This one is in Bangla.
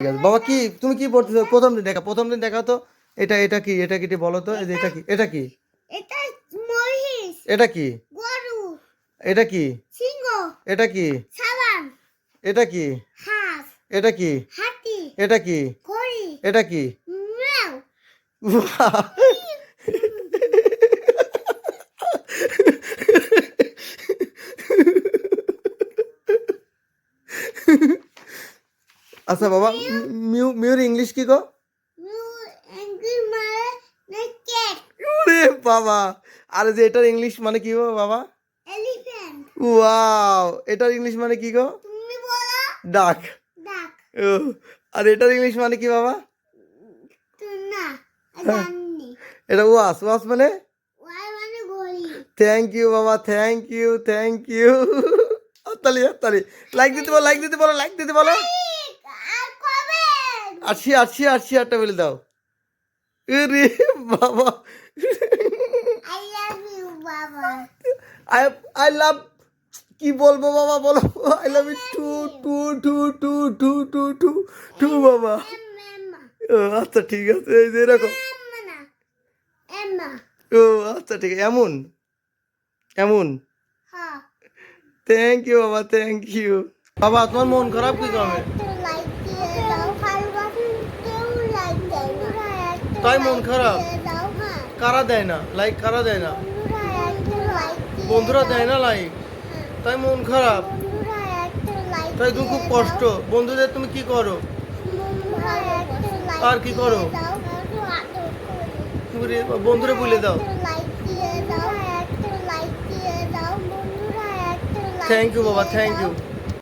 ঠিক আছে বাবা, কি তুমি কি পড়তেছো? প্রথম দিন দেখা তো। এটা কি, এটা কি বলো তো? এই যে এটা কি, এটা কি, এটা মহিষ, এটা কি, গরু, এটা কি, সিংহ, এটা কি, সাবান, এটা কি, হাঁস, এটা কি, হাতি, এটা কি, ঘড়ি, এটা কি? ম্যাও। বাহ! আচ্ছা বাবা, মিউর ইংলিশ কি গো? মিউ এঙ্গি মানে নেকেট, ওরে বাবা! আরে যে এটার ইংলিশ মানে কি গো বাবা? এলিফ্যান্ট। ওয়াও! এটার ইংলিশ মানে কি গো? তুমি বলো ডাক। ডাক। ও, আর এটার ইংলিশ মানে কি বাবা? টুনা, হ্যাঁ, জানি। এটা ওয়াস। ওয়াস মানে? ওয়াই মানে ঘড়ি। থ্যাংক ইউ বাবা, থ্যাংক ইউ, থ্যাংক ইউ। হাততালি, হাততালি। লাইক দিতে বলো, লাইক দিতে বলো, লাইক দিতে বলো। আর কবে? আর শেয়ারটা বলে দাও। আরে বাবা! আই লাভ ইউ বাবা। আই আই লাভ, কি বলবো বাবা বলো? I love you too too too too too too too too বাবা। এম্মা, ও আচ্ছা ঠিক আছে, এই যে এরকম। এম্মা না, এম্মা। ও আচ্ছা ঠিক আছে, এমন এমন। হ্যাঁ। থ্যাংক ইউ বাবা, থ্যাংক ইউ। বাবা তোমার মন খারাপ কি কারণে? একটা লাইক দিয়ে দাও, ভালোবাসেন কেউ লাইক দেয় না। তাই মন খারাপ? দিয়ে দাও, হ্যাঁ। কারা দেয় না লাইক? কারা দেয় না? বন্ধুরা দেয় না লাইক, তাই মন খারাপ। বন্ধুরা একটা লাইক তাই তুমি খুব কষ্ট। বন্ধুদের তুমি কি করো? আর কি করো? বন্ধুরা বলে দাও। থ্যাংক ইউ বাবা, থ্যাংক ইউ।